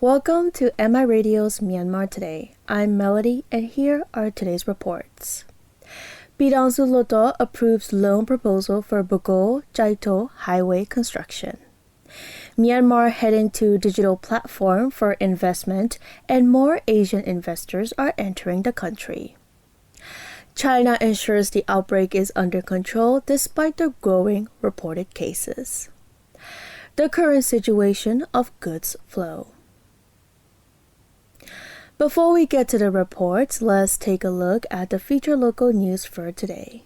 Welcome to MI Radio's Myanmar Today. I'm Melody, and here are today's reports. Pyidaungsu Hluttaw approves loan proposal for Bago-Kyaikto highway construction. Myanmar heading to digital platform for investment, and more Asian investors are entering the country. China ensures the outbreak is under control despite the growing reported cases. The current situation of goods flow. Before we get to the reports, let's take a look at the featured local news for today.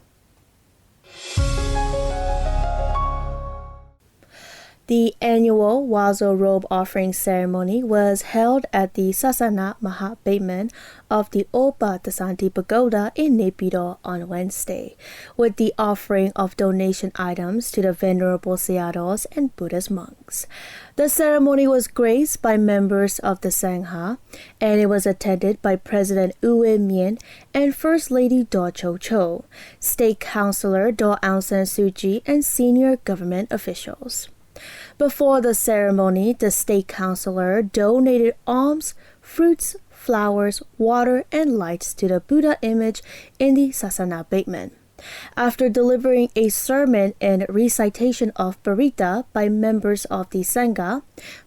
The annual Wazo robe offering ceremony was held at the Sasana Mahabatman of the Opa Tasanti Pagoda in Naypyidaw on Wednesday, with the offering of donation items to the Venerable Sayadaws and Buddhist monks. The ceremony was graced by members of the Sangha, and it was attended by President U Myin and First Lady Daw Cho Cho, State Councillor Daw Aung San Suu Kyi, and senior government officials. Before the ceremony, the state councillor donated alms, fruits, flowers, water, and lights to the Buddha image in the Sasana Batman. After delivering a sermon and recitation of Parita by members of the Sangha,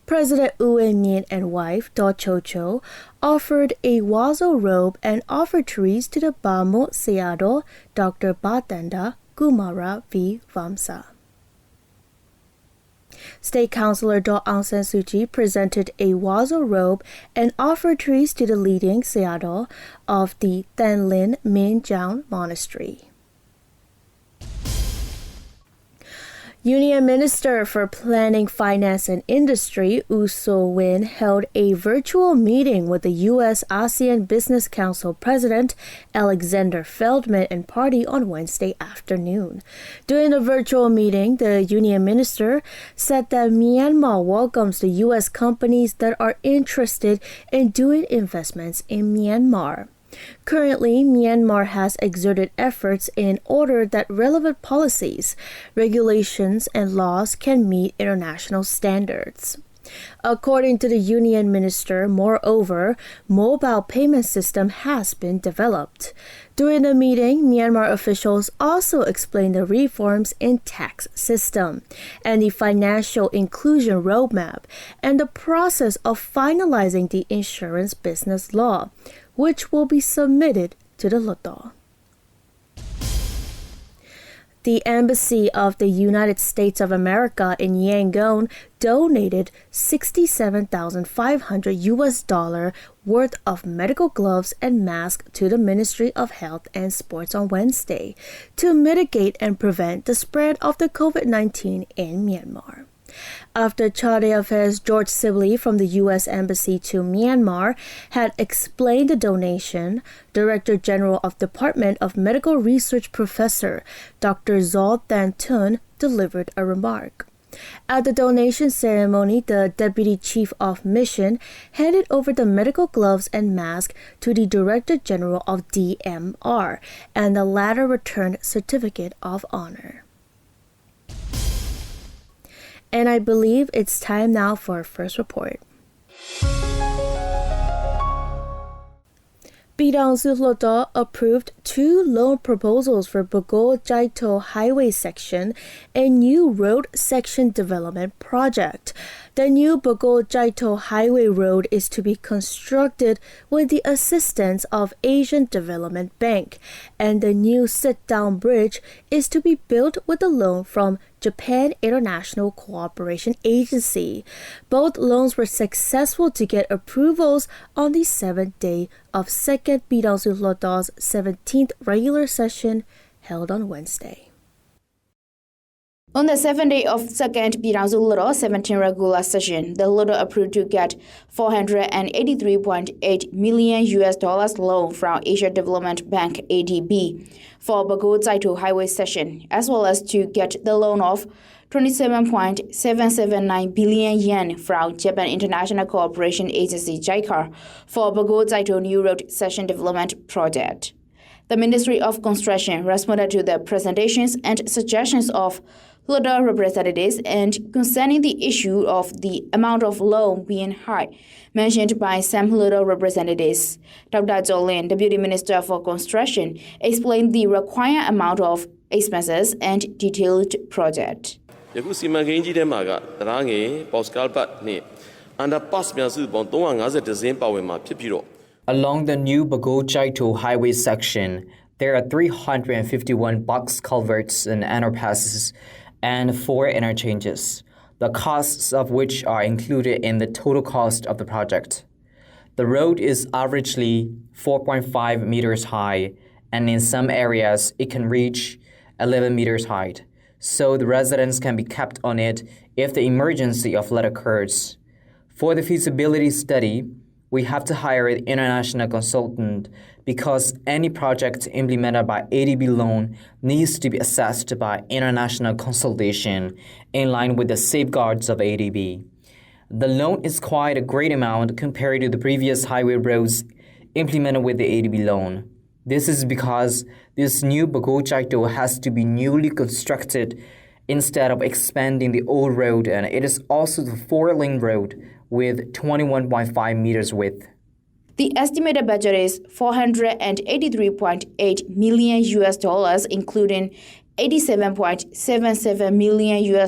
President U Myin and wife Daw Cho Cho offered a Wazo robe and offertories to the Bamo Sayadaw Dr. Batanda Kumara V. Vamsa. State Councillor Daw Aung San Suu Kyi presented a Wazo robe and offertories to the leading Sayadaw of the Thanlin Minjiang Monastery. Union Minister for Planning, Finance and Industry, U So-win, held a virtual meeting with the U.S. ASEAN Business Council President Alexander Feldman and party on Wednesday afternoon. During the virtual meeting, the Union Minister said that Myanmar welcomes the U.S. companies that are interested in doing investments in Myanmar. Currently, Myanmar has exerted efforts in order that relevant policies, regulations, and laws can meet international standards. According to the Union Minister, moreover, mobile payment system has been developed. During the meeting, Myanmar officials also explained the reforms in tax system and the financial inclusion roadmap and the process of finalizing the insurance business law, which will be submitted to the Hluttaw. The Embassy of the United States of America in Yangon donated $67,500 worth of medical gloves and masks to the Ministry of Health and Sports on Wednesday to mitigate and prevent the spread of the COVID-19 in Myanmar. After Charge d'Affaires George Sibley from the U.S. Embassy to Myanmar had explained the donation, Director General of Department of Medical Research Professor Dr. Zaw Than Tun delivered a remark. At the donation ceremony, the Deputy Chief of Mission handed over the medical gloves and mask to the Director General of DMR, and the latter returned Certificate of Honor. And I believe it's time now for our first report. Pyidaungsu Hluttaw approved 2 loan proposals for Bago-Kyaikto highway section, a new road section development project. The new Bago-Kyaikto highway road is to be constructed with the assistance of Asian Development Bank, and the new sit-down bridge is to be built with a loan from Japan International Cooperation Agency. Both loans were successful to get approvals on the 7th day of 2nd Pyidaungsu Hluttaw's 17th regular session held on Wednesday. On the 7th day of 2nd Pyidaungsu Hluttaw 17th regular session, the Hluttaw approved to get $483.8 million loan from Asia Development Bank (ADB) for Bago-Kyaikto highway section, as well as to get the loan of 27.779 billion yen from Japan International Cooperation Agency (JICA) for Bago-Kyaikto new road section development project. The Ministry of Construction responded to the presentations and suggestions of Hluttaw representatives and concerning the issue of the amount of loan being high, mentioned by some Hluttaw representatives. Dr. Jolin, Deputy Minister for Construction, explained the required amount of expenses and detailed project. Along the new Bago-Kyaikto highway section, there are 351 box culverts and underpasses and 4 interchanges, the costs of which are included in the total cost of the project. The road is averagely 4.5 meters high, and in some areas it can reach 11 meters high, so the residents can be kept on it if the emergency of flood occurs. For the feasibility study, we have to hire an international consultant because any project implemented by ADB loan needs to be assessed by international consultation in line with the safeguards of ADB. The loan is quite a great amount compared to the previous highway roads implemented with the ADB loan. This is because this new Bago-Kyaikto has to be newly constructed instead of expanding the old road, and it is also the 4-lane road with 21.5 meters width. The estimated budget is $483.8 million, including $87.77 million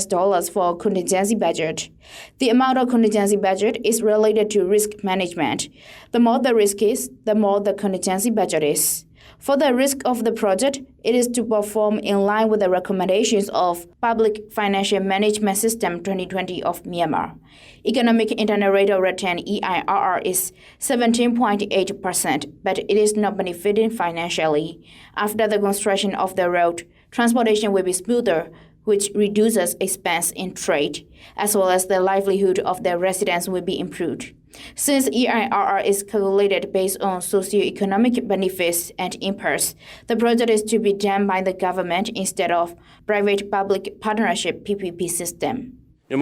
for contingency budget. The amount of contingency budget is related to risk management. The more the risk is, the more the contingency budget is. For the risk of the project, it is to perform in line with the recommendations of Public Financial Management System 2020 of Myanmar. Economic Internal Rate of Return EIRR is 17.8%, but it is not benefiting financially. After the construction of the road, transportation will be smoother, which reduces expense in trade, as well as the livelihood of the residents will be improved. Since EIRR is calculated based on socio-economic benefits and impacts, the project is to be done by the government instead of private-public partnership PPP system. The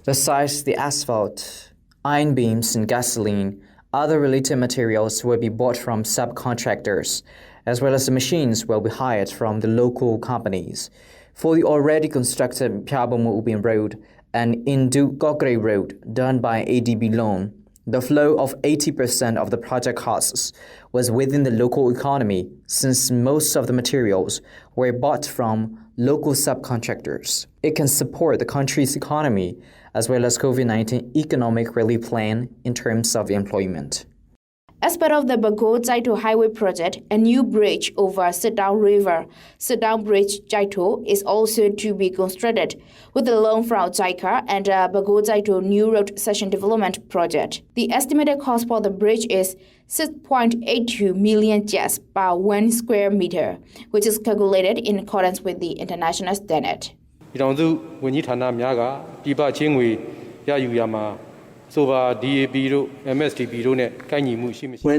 Besides the asphalt, iron beams and gasoline, other related materials will be bought from subcontractors, as well as the machines will be hired from the local companies. For the already constructed Pyidaungsu Road and Indu-Gokre Road done by ADB loan, the flow of 80% of the project costs was within the local economy, since most of the materials were bought from local subcontractors. It can support the country's economy as well as COVID-19 economic relief plan in terms of employment. As part of the Bago-Kyaikto highway project, a new bridge over Pyidaungsu River, Pyidaungsu Bridge Kyaikto, is also to be constructed with a loan from JICA and a Bago-Kyaikto New Road Section Development Project. The estimated cost for the bridge is 6.82 million kyats per 1 square meter, which is calculated in accordance with the international standard. When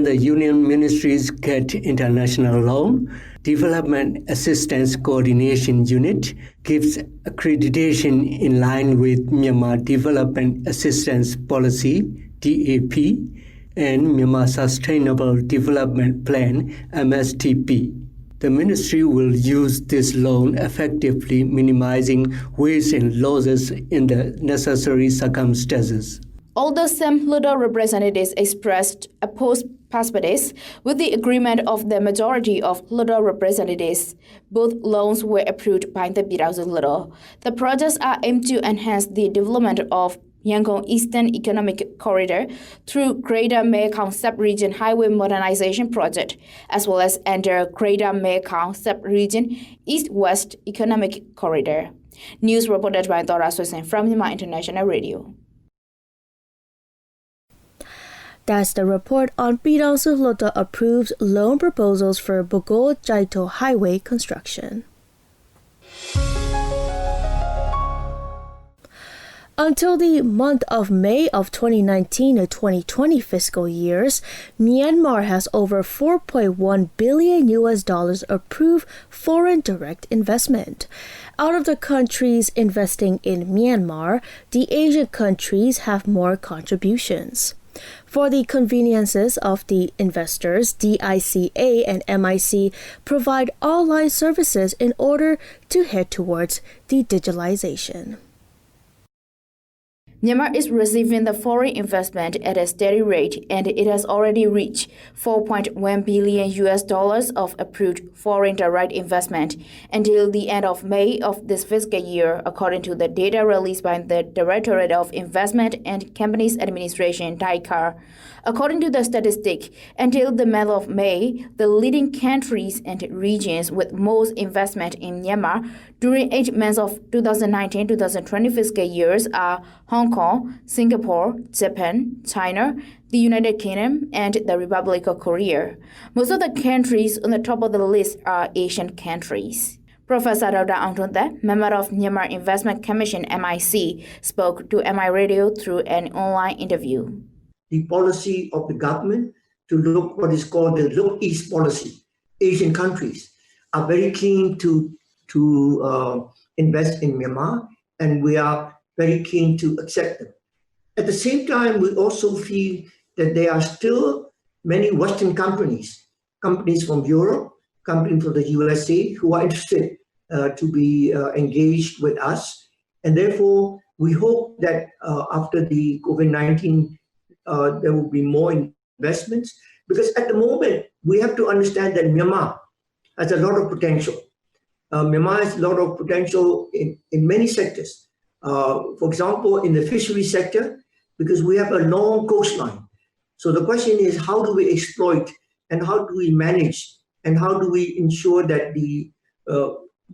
the union ministries get international loan, Development Assistance Coordination Unit gives accreditation in line with Myanmar Development Assistance Policy, DAP, and Myanmar Sustainable Development Plan, MSTP. The ministry will use this loan effectively, minimizing waste and losses in the necessary circumstances. Although some Hluttaw representatives expressed opposed perspectives with the agreement of the majority of Hluttaw representatives, both loans were approved by the Pyidaungsu Hluttaw. The projects are aimed to enhance the development of Yangon Eastern Economic Corridor through Greater Mekong Sub-Region Highway Modernization Project, as well as under Greater Mekong Sub-Region East-West Economic Corridor. News reported by Dora Swesen from Myanmar International Radio. That's the report on Pyidaungsu Hluttaw approves loan proposals for Bago-Kyaikto highway construction. Until the month of May of 2019 to 2020 fiscal years, Myanmar has over $4.1 billion approved foreign direct investment. Out of the countries investing in Myanmar, the Asian countries have more contributions. For the conveniences of the investors, DICA and MIC provide online services in order to head towards the digitalization. Myanmar is receiving the foreign investment at a steady rate, and it has already reached $4.1 billion of approved foreign direct investment until the end of May of this fiscal year, according to the data released by the Directorate of Investment and Companies Administration (DICAR). According to the statistic, until the month of May, the leading countries and regions with most investment in Myanmar during 8 months of 2019-2020 fiscal years are Hong Kong, Singapore, Japan, China, the United Kingdom, and the Republic of Korea. Most of the countries on the top of the list are Asian countries. Professor Pyidaungsu Hluttaw, member of Myanmar Investment Commission (MIC), spoke to MI Radio through an online interview. The policy of the government to look what is called the Look East policy. Asian countries are very keen to invest in Myanmar, and we are very keen to accept them. At the same time, we also feel that there are still many Western companies from Europe, companies from the USA, who are interested to be engaged with us. And therefore, we hope that after the COVID-19, there will be more investments, because at the moment, we have to understand that Myanmar has a lot of potential. Myanmar has a lot of potential in many sectors. For example, in the fishery sector, because we have a long coastline. So the question is, how do we exploit and how do we manage and how do we ensure that the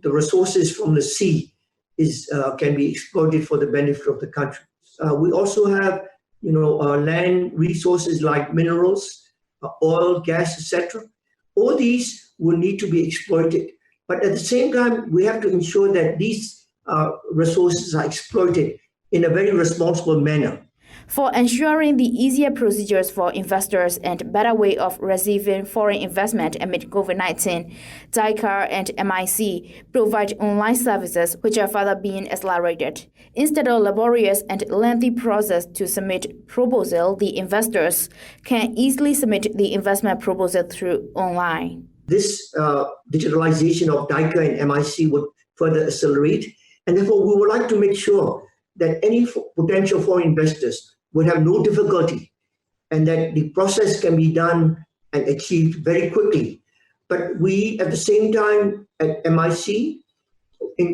resources from the sea can be exploited for the benefit of the country? We also have land resources like minerals, oil, gas, etc. All these will need to be exploited. But at the same time, we have to ensure that these resources are exploited in a very responsible manner. For ensuring the easier procedures for investors and better way of receiving foreign investment amid COVID-19, DICAR and MIC provide online services which are further being accelerated. Instead of laborious and lengthy process to submit proposal, the investors can easily submit the investment proposal through online. This digitalization of DICAR and MIC would further accelerate, and therefore we would like to make sure that any potential foreign investors would have no difficulty and that the process can be done and achieved very quickly. But we, at the same time, at MIC,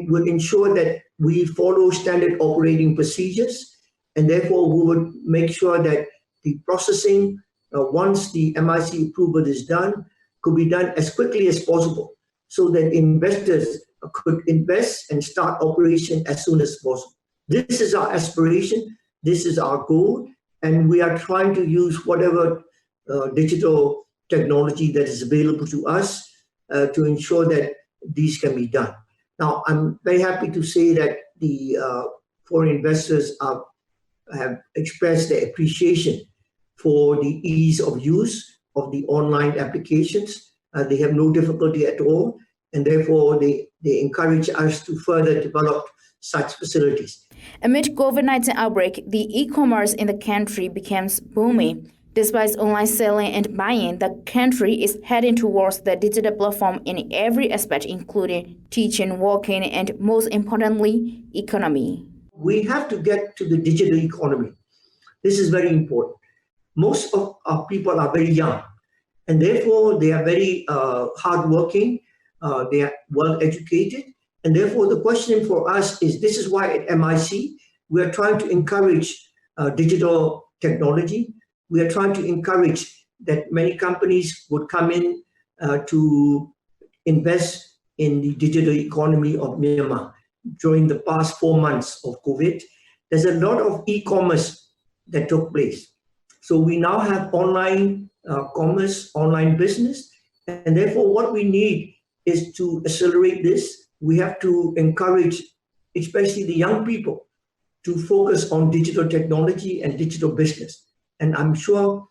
will ensure that we follow standard operating procedures, and therefore we would make sure that the processing, once the MIC approval is done, could be done as quickly as possible so that investors could invest and start operation as soon as possible. This is our aspiration, this is our goal, and we are trying to use whatever digital technology that is available to us to ensure that these can be done. Now, I'm very happy to say that the foreign investors have expressed their appreciation for the ease of use of the online applications. They have no difficulty at all, and therefore they encourage us to further develop such facilities. Amid COVID-19 outbreak, the e-commerce in the country becomes booming. Despite online selling and buying, the country is heading towards the digital platform in every aspect, including teaching, working, and most importantly, economy. We have to get to the digital economy. This is very important. Most of our people are very young, and therefore they are very hardworking, they are well educated, and therefore the question for us is, this is why at MIC we are trying to encourage digital technology. We are trying to encourage that many companies would come in to invest in the digital economy of Myanmar. During the past 4 months of COVID, there's a lot of e-commerce that took place. So we now have online commerce, online business, and therefore what we need is to accelerate this. We have to encourage, especially the young people, to focus on digital technology and digital business. And I'm sure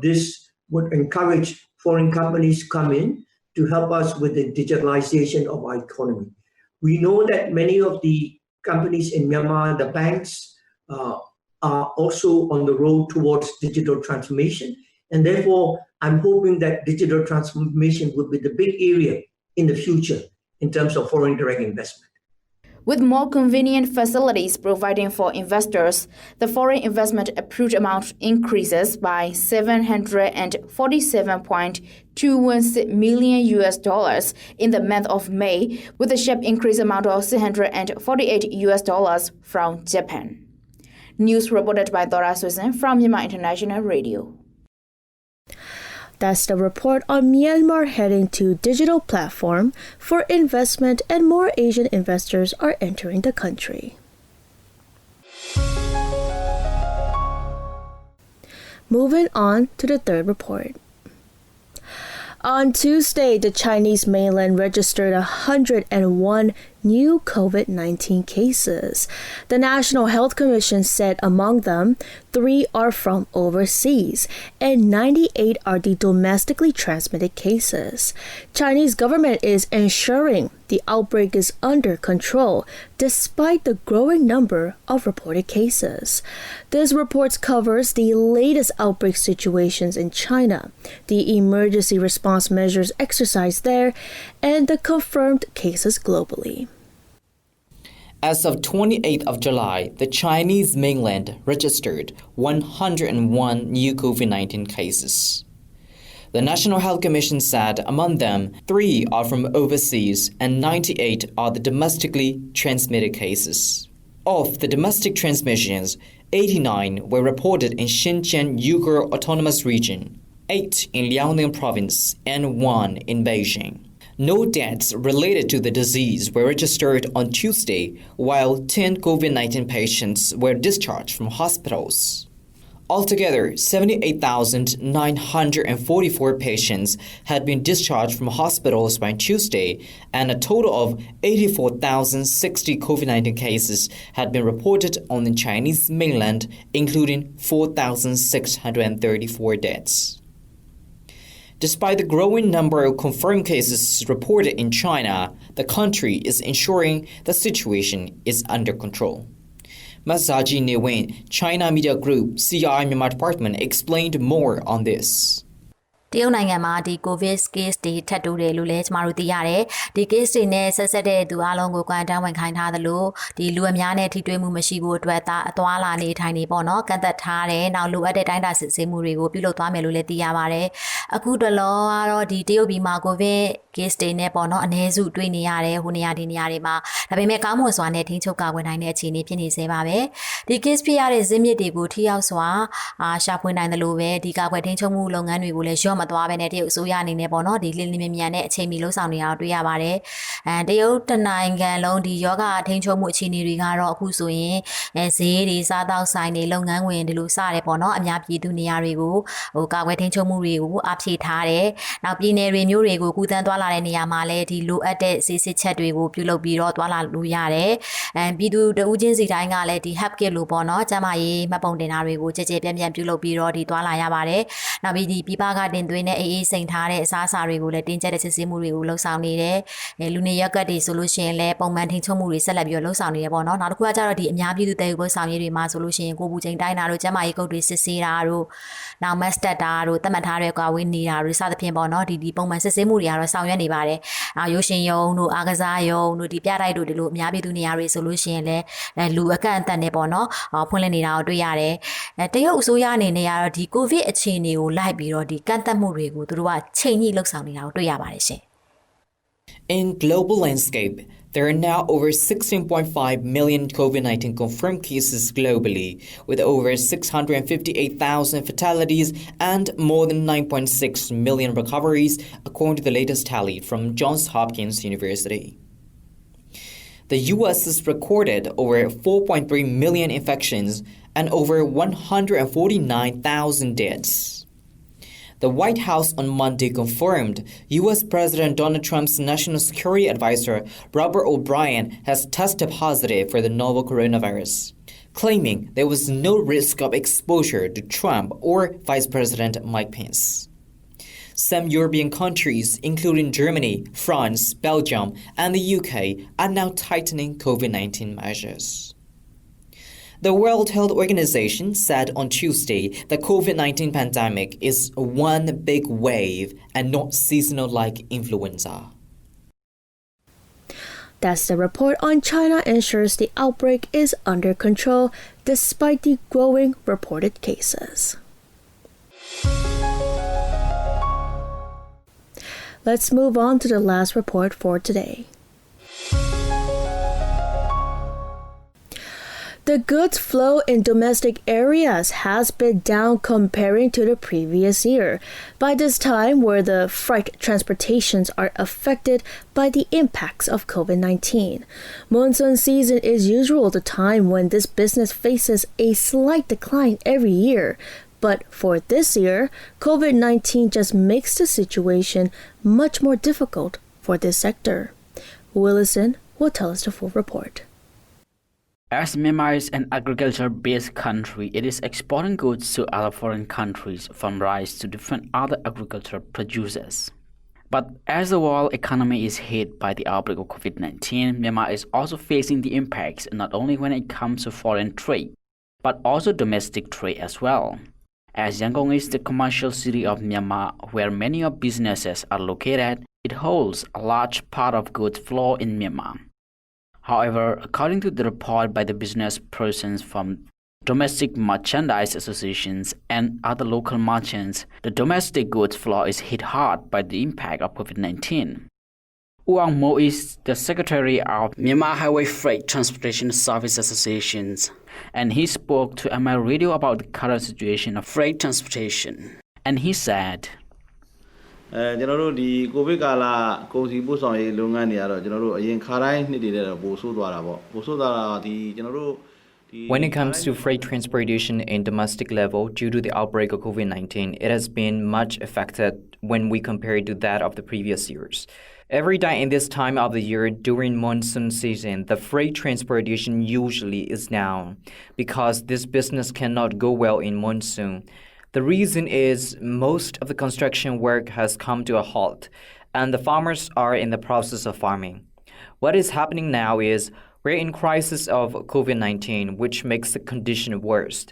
this would encourage foreign companies to come in to help us with the digitalization of our economy. We know that many of the companies in Myanmar, the banks, are also on the road towards digital transformation. And therefore, I'm hoping that digital transformation will be the big area in the future in terms of foreign direct investment. With more convenient facilities providing for investors, the foreign investment approved amount increases by $747.216 million in the month of May, with a sharp increase amount of $648 from Japan. News reported by Dora Susan from Myanmar International Radio. That's the report on Myanmar heading to digital platform for investment, and more Asian investors are entering the country. Moving on to the third report. On Tuesday, the Chinese mainland registered 101 new COVID-19 cases. The National Health Commission said among them, 3 are from overseas and 98 are the domestically transmitted cases. Chinese government is ensuring the outbreak is under control despite the growing number of reported cases. This report covers the latest outbreak situations in China, the emergency response measures exercised there, and the confirmed cases globally. As of 28th of July, the Chinese mainland registered 101 new COVID-19 cases. The National Health Commission said among them, 3 are from overseas and 98 are the domestically transmitted cases. Of the domestic transmissions, 89 were reported in Xinjiang Uyghur Autonomous Region, 8 in Liaoning Province, and 1 in Beijing. No deaths related to the disease were registered on Tuesday, while 10 COVID-19 patients were discharged from hospitals. Altogether, 78,944 patients had been discharged from hospitals by Tuesday, and a total of 84,060 COVID-19 cases had been reported on the Chinese mainland, including 4,634 deaths. Despite the growing number of confirmed cases reported in China, the country is ensuring the situation is under control. Masaji Newin, China Media Group, CI Myanmar Department, explained more on this. တရုတ်နိုင်ငံမှာဒီ COVID case တွေထပ်တိုးတယ်လို့လည်းကျမတို့သိရတယ်။ဒီ case တွေနဲ့ဆက်ဆက်တဲ့သူအလုံးကို quarantine ဝင်ခိုင်းထားသလိုဒီလူအများနဲ့ထိတွေ့မှုမရှိဖို့အတွက်အသွားလာနေထိုင်နေပေါ့နော်ကန့်သက်ထားတယ်။နောက်လိုအပ်တဲ့တိုင်းတာစစ်ဆေးမှုတွေကိုပြုလုပ်သွားမယ်လို့လည်းသိရပါတယ်။အခုတလောကတော့ဒီတရုတ်ပြည်မှာ COVID case တွေနဲ့ပေါ့နော်အနည်းစုတွေ့နေရတယ်ဟိုနေရာဒီနေရာတွေမှာဒါပေမဲ့ကောင်းမွန်စွာနဲ့ထိန်းချုပ်ကာကွယ်နိုင်တဲ့အခြေအနေဖြစ်နေသေးပါပဲ။ဒီ case ဖြစ်ရတဲ့ဇစ်မြစ်တွေကိုထိရောက်စွာရှာဖွေနိုင်တယ်လို့ပဲဒီကာကွယ်ထိန်းချုပ်မှုလုပ်ငန်းတွေကိုလည်းမသွားပဲနဲ့တရုတ်အစိုးရအနေနဲ့ပေါ့နော်ဒီလင်းလင်းမြန်နဲ့အချိန်မီလှုပ်ဆောင်နေအောင်တွေ့ရပါတယ်။တရုတ်တနိုင်ငံလုံးဒီယောဂထိန်းချုပ်မှုအခြေအနေတွေကတော့အခုဆိုရင်ဈေးတွေစားတောက်ဆိုင်တွေလုပ်ငန်းဝင်ဒီလိုစတယ်ပေါ့နော်အများပြည်သူနေရာတွေကိုကာကွယ်ထိန်းချုပ်မှုတွေကိုအပြည့်ထားတယ်။နောက်ပြည်နယ်တွေမျိုးတွေကိုကူးသန်းသွားလာတဲ့နေရာမှာလည်းဒီလိုအပ်တဲ့စစ်စစ်ချက်တွေကိုပြုလုပ်ပြီးတော့သွားလာလို့ရတယ်။ပြည်သူတဦးချင်းစီတိုင်းကလည်းဒီ hub kit လို့ပေါ့နော်ကျမကြီးမှတ်ပုံတင်တာတွေကိုကြဲကြဲပြန့်ပြန့်ပြုလုပ်ပြီးတော့ဒီသွားလာရပါတယ်။နောက်ပြီးဒီပြပကတင်သွင်းတဲ့အေးစိန်ထားတဲ့အစားအစာတွေကိုလည်းတင်းကျပ်တဲ့စစ်ဆေးမှုတွေကိုလှုပ်ဆောင်နေတယ်။လူနေရက်ကတ်တွေဆိုလို့ရှိရင်လည်းပုံမှန်ထိန်းချုပ်မှုတွေဆက်လက်ပြီးတော့လှုပ်ဆောင်နေရပေါ့နော်။နောက်တစ်ခုကကျတော့ဒီအများပြည်သူတည်ယူပွဲဆောင်ရွက်တွေမှာဆိုလို့ရှိရင်ကိုပူချိန်တိုင်းတာတို့ကျမကြီးကုတ်တွေစစ်ဆေးတာတို့နောက် mask တက်တာတို့သတ်မှတ်ထားတဲ့ကွာဝေးနေတာတို့စသဖြင့်ပေါ့နော်ဒီပုံမှန်စစ်ဆေးမှုတွေကတော့ဆောင်ရွက်နေပါတယ်။ရုပ်ရှင်ရုံတို့အားကစားရုံတို့ဒီပြတိုက်တို့ဒီလိုအများပြည်သူနေရာတွေဆိုလို့ရှိရင်လည်းလူအကန့်အသတ်နဲ့ပေါ့နော်ဖွင့်လှစ်နေတာကိုတွေ့ရတယ်။တရုတ်အစိုးရအနေနဲ့ကတော့ဒီကိုဗစ်အခြေအနေကိုလိုက်ပြီးတော့ဒီကန့်သတ်မှုတွေကိုသူတို့ကချိန်ညှိလှုပ်ဆောင်နေတာကိုတွေ့ရပါတယ်ရှင်။ In global landscape, there are now over 16.5 million COVID-19 confirmed cases globally, with over 658,000 fatalities and more than 9.6 million recoveries, according to the latest tally from Johns Hopkins University. The U.S. has recorded over 4.3 million infections and over 149,000 deaths. The White House on Monday confirmed U.S. President Donald Trump's National Security Advisor Robert O'Brien has tested positive for the novel coronavirus, claiming there was no risk of exposure to Trump or Vice President Mike Pence. Some European countries, including Germany, France, Belgium, and the UK, are now tightening COVID-19 measures. The World Health Organization said on Tuesday the COVID-19 pandemic is one big wave and not seasonal like influenza. That's the report on China ensures the outbreak is under control despite the growing reported cases. Let's move on to the last report for today. The goods flow in domestic areas has been down comparing to the previous year. By this time, where the freight transportations are affected by the impacts of COVID-19. Monsoon season is usually the time when this business faces a slight decline every year. But for this year, COVID-19 just makes the situation much more difficult for this sector. Willison will tell us the full report. As Myanmar is an agriculture-based country, it is exporting goods to other foreign countries, from rice to different other agricultural producers. But as the world economy is hit by the outbreak of COVID-19, Myanmar is also facing the impacts not only when it comes to foreign trade, but also domestic trade as well. As Yangon is the commercial city of Myanmar, where many of businesses are located, it holds a large part of goods flow in Myanmar. However, according to the report by the business persons from domestic merchandise associations and other local merchants, the domestic goods flow is hit hard by the impact of COVID-19. Uang Mo is the secretary of Myanmar Highway Freight Transportation Service Associations, and he spoke to MI Radio about the current situation of freight transportation. And he said, ကျွန်တော်တို့ဒီကိုဗစ်ကာလကုန်စည်ပို့ဆောင်ရေးလုပ်ငန်းတွေကတော့ကျွန်တော်တို့အရင်ခါတိုင်းနှစ်တွေနဲ့တော့ပိုဆိုးသွားတာပေါ့ပိုဆိုးသွားတာဒီကျွန်တော်တို့ When it comes to freight transportation in domestic level, due to the outbreak of COVID-19, it has been much affected when we compare it to that of the previous years. Every day in this time of the year during monsoon season, the freight transportation usually is down because this business cannot go well in monsoon. The reason is most of the construction work has come to a halt, and the farmers are in the process of farming. What is happening now is we're in crisis of COVID-19, which makes the condition worse.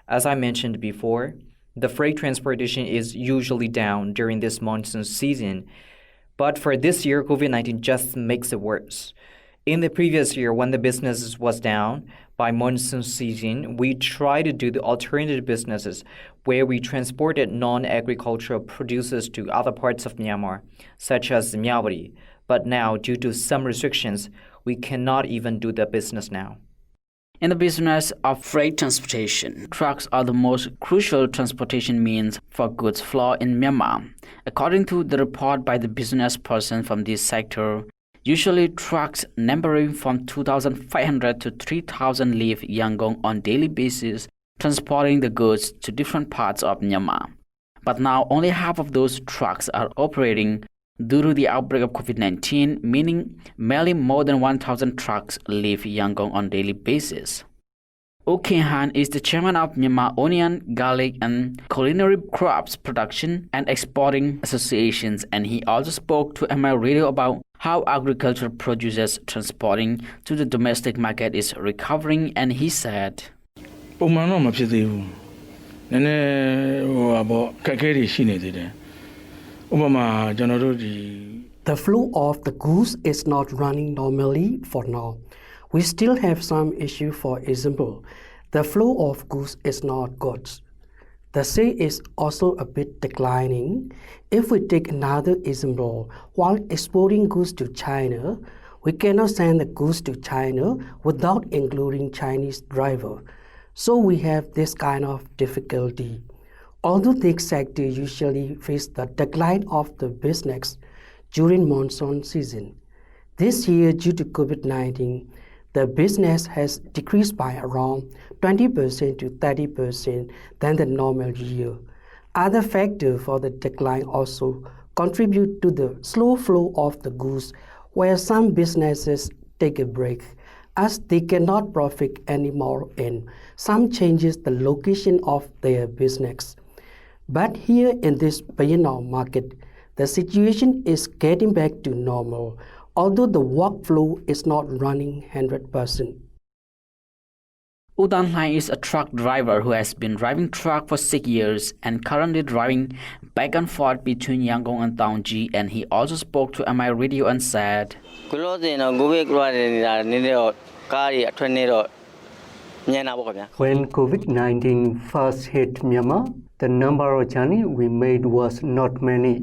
As I mentioned before, the freight transportation is usually down during this monsoon season, but for this year, COVID-19 just makes it worse. In the previous year, when the business was down by monsoon season, we tried to do the alternative businesses where we transported non-agricultural producers to other parts of Myanmar, such as Myavari. But now, due to some restrictions, we cannot even do the business now. In the business of freight transportation, trucks are the most crucial transportation means for goods flow in Myanmar. According to the report by the business person from this sector, usually trucks numbering from 2,500 to 3,000 leave Yangon on daily basis, transporting the goods to different parts of Myanmar. But now only half of those trucks are operating due to the outbreak of COVID-19, meaning merely more than 1,000 trucks leave Yangon on daily basis. Oh King Han is the chairman of Myanmar Onion, Garlic and Culinary Crops Production and Exporting Associations, and he also spoke to MI Radio about how agricultural producers transporting to the domestic market is recovering, and he said, ပုံမှန်တော့မဖြစ်သေးဘူးနည်းနည်းဟိုပါပေါ့ခက်ခဲတွေရှိနေသေးတယ်ဥပမာကျွန်တော်တို့ဒီ The flow of the goods is not running normally for now. We still have some issue. For example, the flow of goods is not good. The sale is also a bit declining. If we take another example, while exporting goods to China, we cannot send the goods to China without including Chinese driver. So we have this kind of difficulty. Although this sector usually face the decline of the business during monsoon season, this year due to COVID-19, the business has decreased by around 20% to 30% than the normal year. Other factors for the decline also contribute to the slow flow of the goods, where some businesses take a break as they cannot profit anymore and some changes the location of their business. But here in this Bayanao market, the situation is getting back to normal, although the workflow is not running 100%. Udanlai is a truck driver who has been driving truck for 6 years and currently driving back and forth between Yangon and Taungji, and he also spoke to MI Radio and said, When COVID-19 first hit Myanmar, the number of journey we made was not many,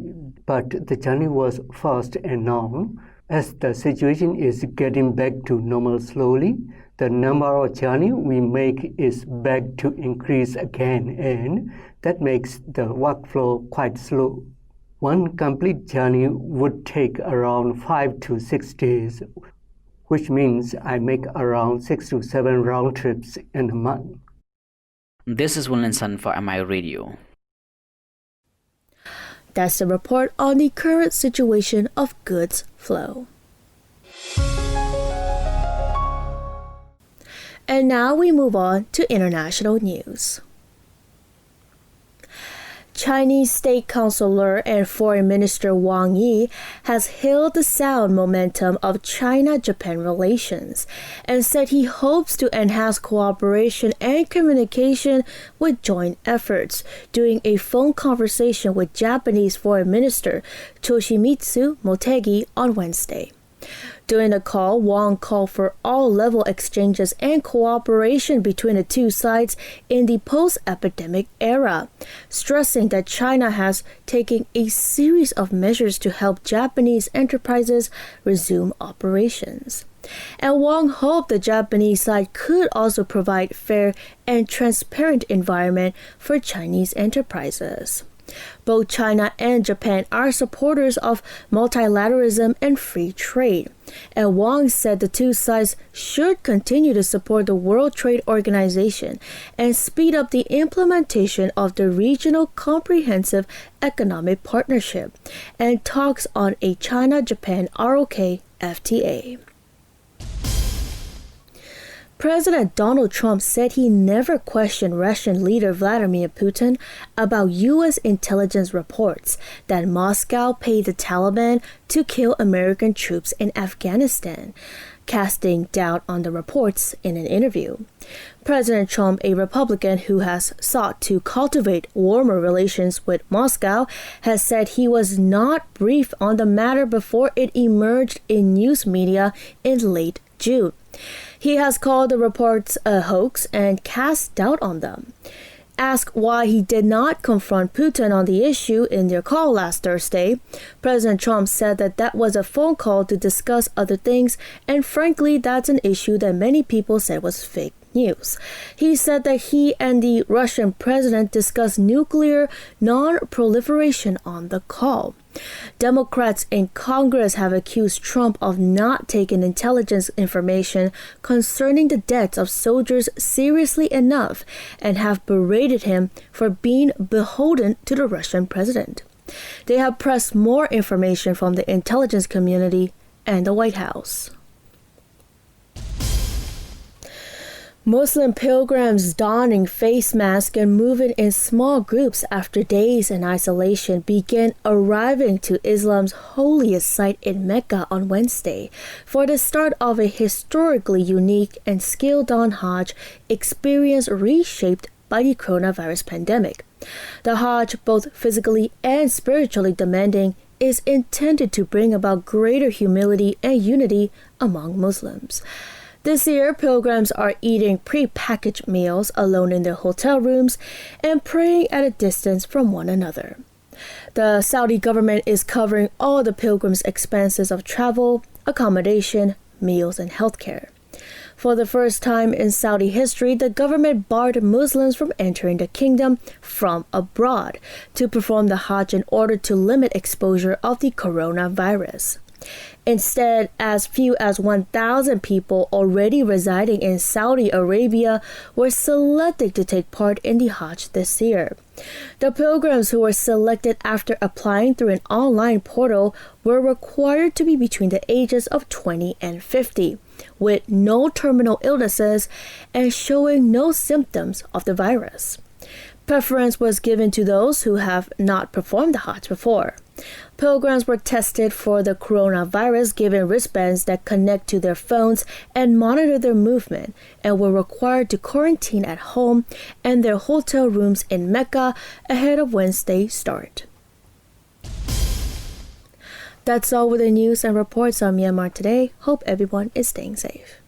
but the journey was fast and long. As the situation is getting back to normal slowly, the number of journey we make is back to increase again, and that makes the workflow quite slow. One complete journey would take around 5 to 6 days, which means I make around 6 to 7 round trips in a month. This is Williamson for MI Radio. That's the report on the current situation of goods flow. And now we move on to international news. Chinese State Councilor and Foreign Minister Wang Yi has hailed the sound momentum of China-Japan relations and said he hopes to enhance cooperation and communication with joint efforts during a phone conversation with Japanese Foreign Minister Toshimitsu Motegi on Wednesday. During the call, Wang called for all-level exchanges and cooperation between the two sides in the post-epidemic era, stressing that China has taken a series of measures to help Japanese enterprises resume operations. And Wang hoped the Japanese side could also provide fair and transparent environment for Chinese enterprises. Both China and Japan are supporters of multilateralism and free trade, and Wang said the two sides should continue to support the World Trade Organization and speed up the implementation of the Regional Comprehensive Economic Partnership and talks on a China-Japan ROK FTA. President Donald Trump said he never questioned Russian leader Vladimir Putin about U.S. intelligence reports that Moscow paid the Taliban to kill American troops in Afghanistan, casting doubt on the reports in an interview. President Trump, a Republican who has sought to cultivate warmer relations with Moscow, has said he was not briefed on the matter before it emerged in news media in late June. He has called the reports a hoax and cast doubt on them. Asked why he did not confront Putin on the issue in their call last Thursday, President Trump said that was a phone call to discuss other things, and frankly, that's an issue that many people said was fake news. He said that he and the Russian president discussed nuclear non-proliferation on the call. Democrats in Congress have accused Trump of not taking intelligence information concerning the deaths of soldiers seriously enough and have berated him for being beholden to the Russian president. They have pressed more information from the intelligence community and the White House. Muslim pilgrims donning face masks and moving in small groups after days in isolation began arriving to Islam's holiest site in Mecca on Wednesday for the start of a historically unique and scaled-down Hajj experience reshaped by the coronavirus pandemic. The Hajj, both physically and spiritually demanding, is intended to bring about greater humility and unity among Muslims. This year, pilgrims are eating pre-packaged meals alone in their hotel rooms and praying at a distance from one another. The Saudi government is covering all the pilgrims' expenses of travel, accommodation, meals, and healthcare. For the first time in Saudi history, the government barred Muslims from entering the kingdom from abroad to perform the Hajj in order to limit exposure of the coronavirus. Instead, as few as 1,000 people already residing in Saudi Arabia were selected to take part in the Hajj this year. The pilgrims who were selected after applying through an online portal were required to be between the ages of 20 and 50, with no terminal illnesses and showing no symptoms of the virus. Preference was given to those who have not performed the Hajj before. Pilgrims were tested for the coronavirus given wristbands that connect to their phones and monitor their movement, and were required to quarantine at home and their hotel rooms in Mecca ahead of Wednesday's start. That's all with the news and reports on Myanmar Today. Hope everyone is staying safe.